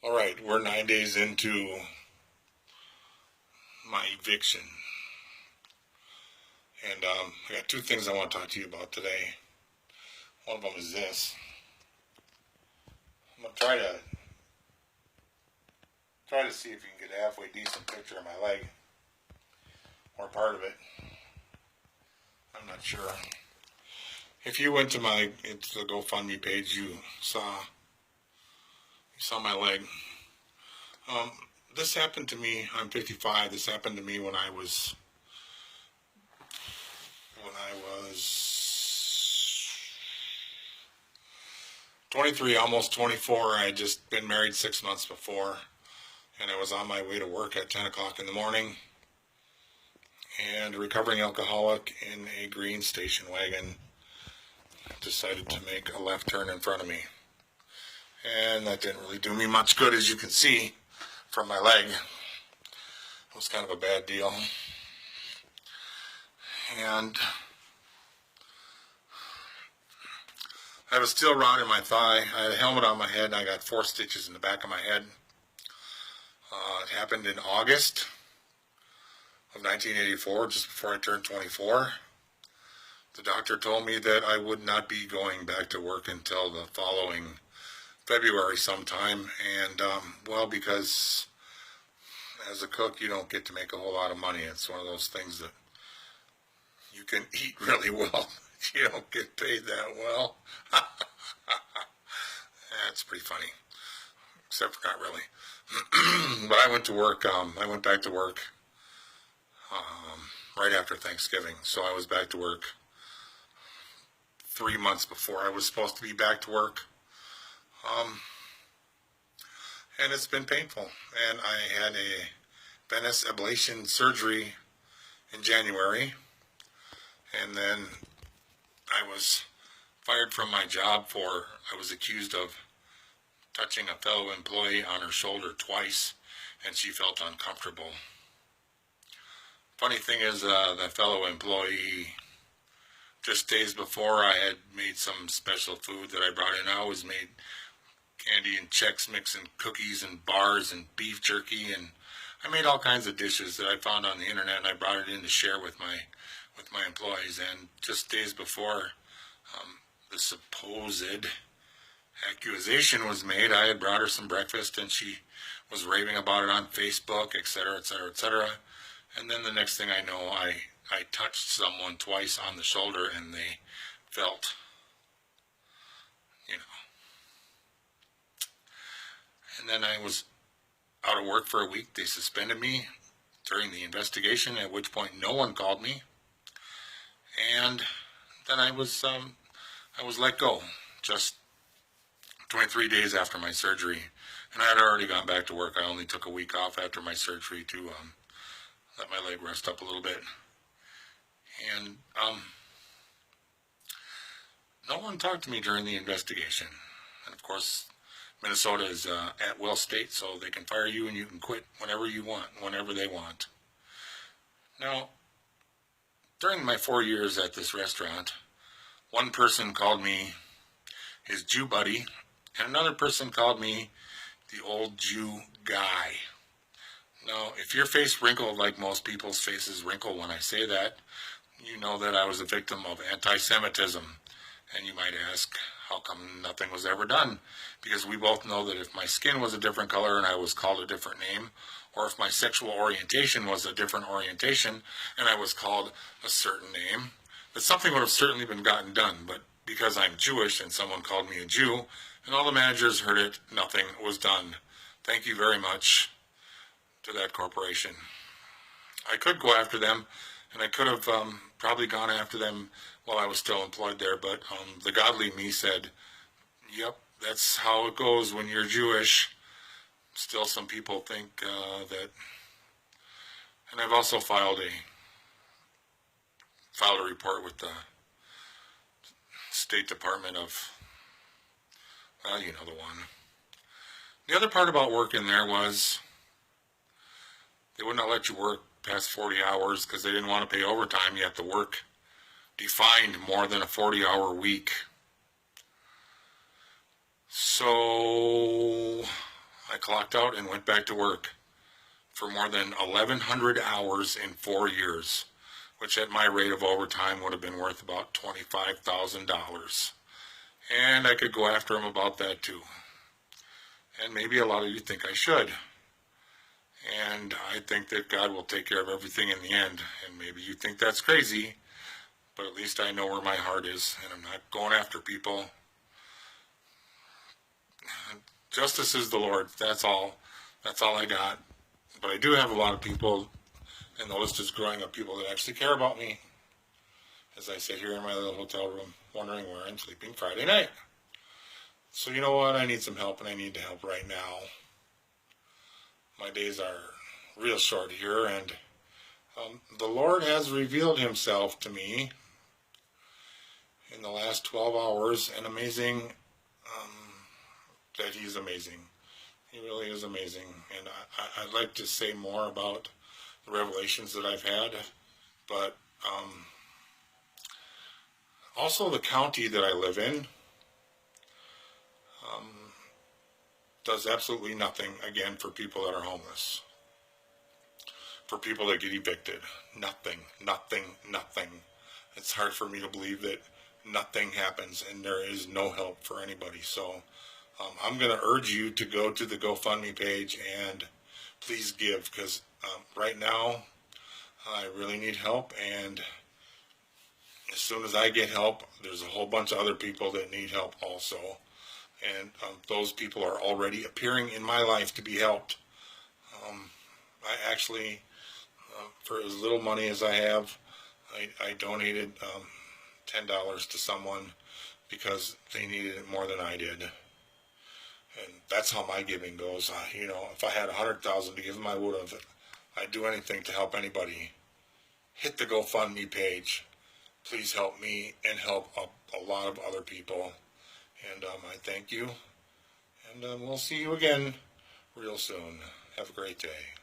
Alright, we're 9 days into my eviction. And I got two things I want to talk to you about today. One of them is this. I'm going to try to see if you can get a halfway decent picture of my leg. Or part of it. I'm not sure. If you went to the GoFundMe page, you saw my leg. This happened to me. I'm 55. This happened to me when I was 23, almost 24. I had just been married 6 months before, and I was on my way to work at 10 o'clock in the morning, and a recovering alcoholic in a green station wagon decided to make a left turn in front of me. And that didn't really do me much good, as you can see from my leg. It was kind of a bad deal. And I have a steel rod in my thigh. I had a helmet on my head, and I got 4 stitches in the back of my head. It happened in August of 1984, just before I turned 24. The doctor told me that I would not be going back to work until the following February sometime, and because as a cook you don't get to make a whole lot of money. It's one of those things that you can eat really well. You don't get paid that well. That's pretty funny, except for not really. But I went to work. I went back to work right after Thanksgiving, so I was back to work 3 months before I was supposed to be back to work. And it's been painful. And I had a venous ablation surgery in January. And then I was fired from my job I was accused of touching a fellow employee on her shoulder twice, and she felt uncomfortable. Funny thing is, that fellow employee, just days before, I had made some special food that I brought in. I always made candy and Chex Mix and cookies and bars and beef jerky, and I made all kinds of dishes that I found on the internet, and I brought it in to share with my employees. And just days before the supposed accusation was made, I had brought her some breakfast, and she was raving about it on Facebook, etc., etc., etc. And then the next thing I know, I touched someone twice on the shoulder, and they felt, And then I was out of work for a week. They suspended me during the investigation, at which point no one called me. And then I was let go just 23 days after my surgery. And I had already gone back to work. I only took a week off after my surgery to let my leg rest up a little bit. And no one talked to me during the investigation. And of course, Minnesota is at-will state, so they can fire you and you can quit whenever you want, whenever they want. Now, during my 4 years at this restaurant, one person called me his Jew buddy, and another person called me the old Jew guy. Now, if your face wrinkled like most people's faces wrinkle when I say that, you know that I was a victim of antisemitism. And you might ask, how come nothing was ever done? Because we both know that if my skin was a different color and I was called a different name, or if my sexual orientation was a different orientation and I was called a certain name, that something would have certainly been gotten done. But because I'm Jewish and someone called me a Jew, and all the managers heard it, nothing was done. Thank you very much to that corporation. I could go after them, and I could have probably gone after them while I was still employed there, but the godly me said, yep, that's how it goes when you're Jewish. Still, some people think that, and I've also filed a report with the State Department of, well, you know the one. The other part about working there was they would not let you work past 40 hours because they didn't want to pay overtime. You have to work defined more than a 40-hour week. So I clocked out and went back to work for more than 1,100 hours in 4 years, which at my rate of overtime would have been worth about $25,000. And I could go after him about that too. And maybe a lot of you think I should. And I think that God will take care of everything in the end. And maybe you think that's crazy, but at least I know where my heart is, and I'm not going after people. Justice is the Lord. That's all. That's all I got. But I do have a lot of people, and the list is growing of people that actually care about me. As I sit here in my little hotel room, wondering where I'm sleeping Friday night. So you know what? I need some help, and I need to help right now. My days are real short here, and the Lord has revealed himself to me in the last 12 hours, and amazing that he's amazing. He really is amazing. And I'd like to say more about the revelations that I've had, but also the county that I live in does absolutely nothing, again, for people that are homeless, for people that get evicted. Nothing, nothing, nothing. It's hard for me to believe that nothing happens and there is no help for anybody. So I'm going to urge you to go to the GoFundMe page and please give, because right now I really need help, and as soon as I get help, there's a whole bunch of other people that need help also, and those people are already appearing in my life to be helped. I actually, for as little money as I have, I donated $10 to someone because they needed it more than I did. And that's how my giving goes. If I had 100,000 to give them, I would have. I'd do anything to help anybody. Hit the GoFundMe page. Please help me and help a lot of other people. And I thank you. And we'll see you again real soon. Have a great day.